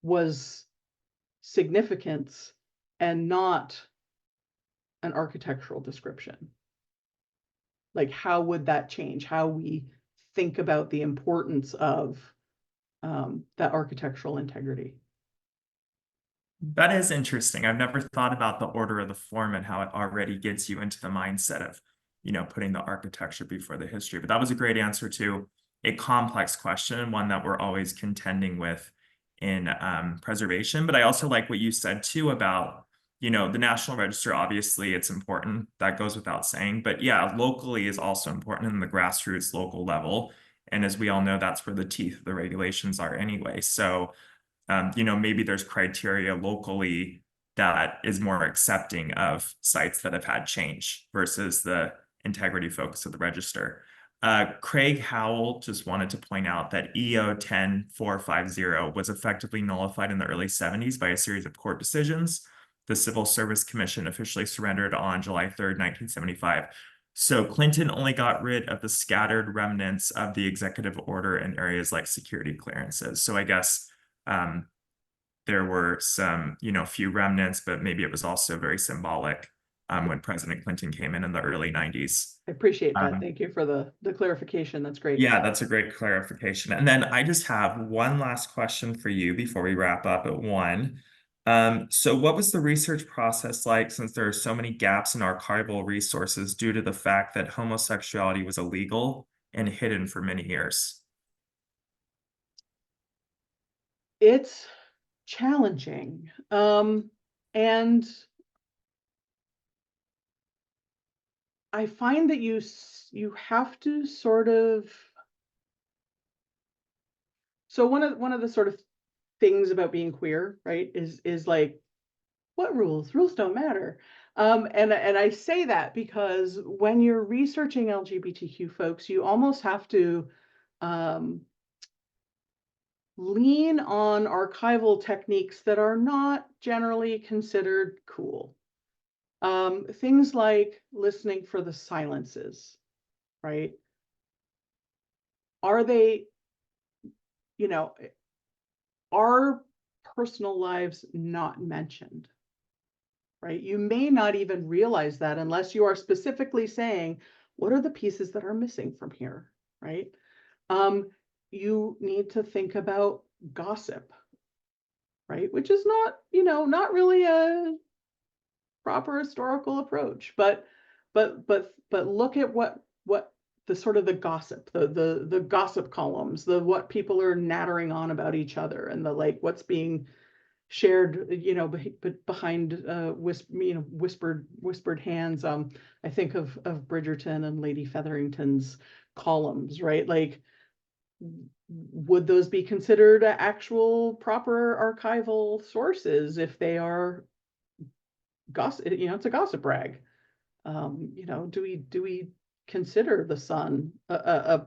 Speaker 2: was significance and not an architectural description. Like, how would that change how we think about the importance of that architectural integrity?
Speaker 3: That is interesting. I've never thought about the order of the form and how it already gets you into the mindset of, putting the architecture before the history. But that was a great answer to a complex question, and one that we're always contending with in preservation. But I also like what you said too about, the National Register. Obviously, it's important. That goes without saying. But yeah, locally is also important in the grassroots local level. And as we all know, that's where the teeth of the regulations are anyway. So maybe there's criteria locally that is more accepting of sites that have had change versus the integrity focus of the register. Craig Howell just wanted to point out that EO 10450 was effectively nullified in the early 70s by a series of court decisions. The Civil Service Commission officially surrendered on July 3rd, 1975. So Clinton only got rid of the scattered remnants of the executive order in areas like security clearances. So I guess there were some, few remnants, but maybe it was also very symbolic when President Clinton came in the early 90s.
Speaker 2: I appreciate that. Thank you for the clarification. That's great.
Speaker 3: Yeah, that's a great clarification. And then I just have one last question for you before we wrap up at 1. So what was the research process like, since there are so many gaps in archival resources due to the fact that homosexuality was illegal and hidden for many years?
Speaker 2: It's challenging. And I find that you have to sort of, so one of the sort of things about being queer, right, is like, what rules? Rules don't matter. And I say that because when you're researching LGBTQ folks, you almost have to lean on archival techniques that are not generally considered cool. Things like listening for the silences, right? Are they, are personal lives not mentioned, right? You may not even realize that unless you are specifically saying, what are the pieces that are missing from here, right? You need to think about gossip, right? Which is not, not really a proper historical approach, but look at what the sort of the gossip, the gossip columns, what people are nattering on about each other, and what's being shared, behind whispered hands. I think of Bridgerton and Lady Featherington's columns, right? Like, would those be considered actual proper archival sources if they are gossip? It's a gossip rag. Do we consider the Sun a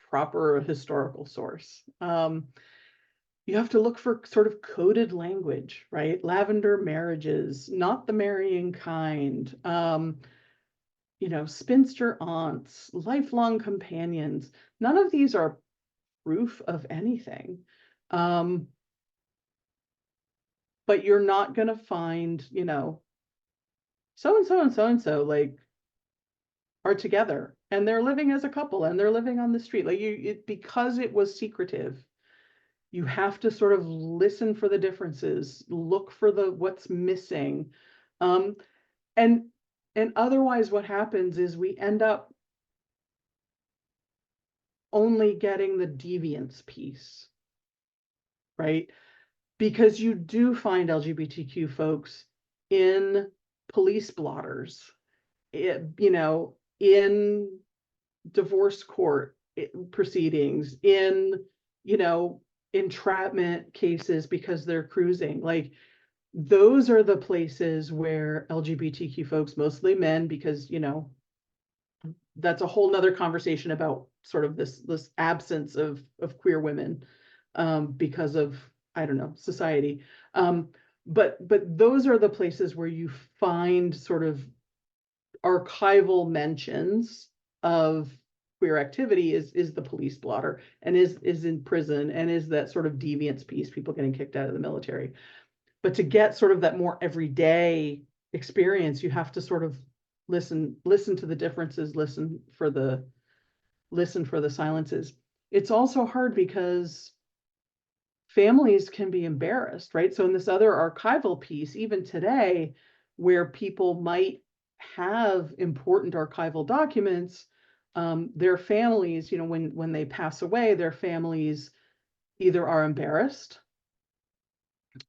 Speaker 2: proper historical source? You have to look for sort of coded language, right? Lavender marriages, not the marrying kind. Spinster aunts, lifelong companions. None of these are proof of anything. But you're not going to find, so-and-so and so-and-so are together and they're living as a couple and they're living on the street. Because it was secretive, you have to sort of listen for the differences, look for what's missing. And otherwise what happens is we end up only getting the deviance piece, right? Because you do find LGBTQ folks in police blotters, in divorce court proceedings, in, entrapment cases because they're cruising. Those are the places where LGBTQ folks, mostly men, because, that's a whole nother conversation about sort of this absence of queer women because of, I don't know, society. But those are the places where you find sort of archival mentions of queer activity is the police blotter, and is in prison, and is that sort of deviance piece, people getting kicked out of the military. But to get sort of that more everyday experience, you have to sort of listen to the differences, listen for the silences. It's also hard because families can be embarrassed, right? So in this other archival piece, even today, where people might have important archival documents, their families, when they pass away, their families either are embarrassed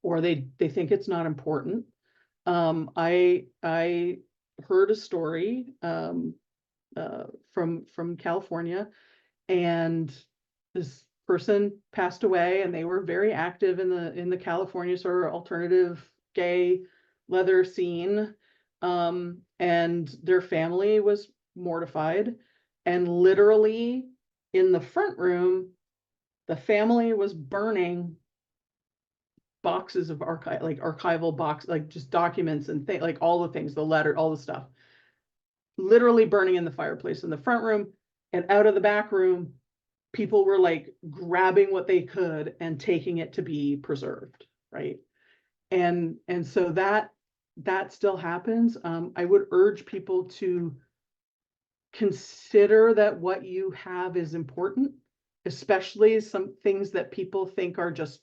Speaker 2: or they think it's not important. I heard a story from California, and this person passed away, and they were very active in the California sort of alternative gay leather scene, and their family was mortified, and literally in the front room, the family was burning boxes of archival box, like just documents and like all the things, the letter, all the stuff, literally burning in the fireplace in the front room. And out of the back room, people were like grabbing what they could and taking it to be preserved, right? And so that still happens. I would urge people to consider that what you have is important, especially some things that people think are just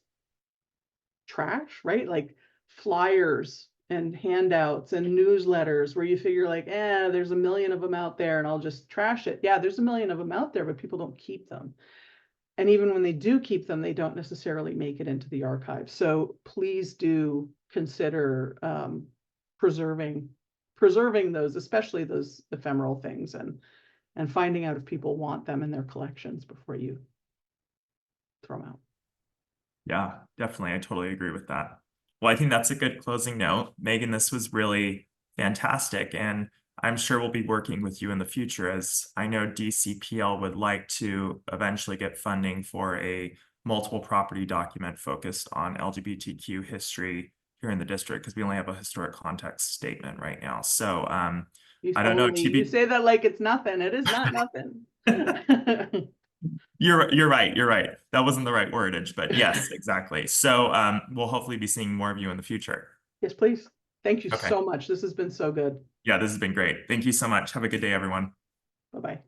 Speaker 2: trash, right? Like flyers and handouts and newsletters where you figure like, there's a million of them out there and I'll just trash it. Yeah, there's a million of them out there, but people don't keep them. And even when they do keep them, they don't necessarily make it into the archive. So please do consider preserving those, especially those ephemeral things, and finding out if people want them in their collections before you throw them out.
Speaker 3: Yeah, definitely. I totally agree with that. Well, I think that's a good closing note. Megan, this was really fantastic. And I'm sure we'll be working with you in the future, as I know DCPL would like to eventually get funding for a multiple property document focused on LGBTQ history here in the district, because we only have a historic context statement right now. So I don't know.
Speaker 2: You say that like it's nothing. It is not nothing.
Speaker 3: You're right. You're right. That wasn't the right wordage, but yes, exactly. So we'll hopefully be seeing more of you in the future.
Speaker 2: Yes, please. Thank you
Speaker 3: Okay.
Speaker 2: so much. This has been so good.
Speaker 3: Yeah, this has been great. Thank you so much. Have a good day, everyone.
Speaker 2: Bye-bye.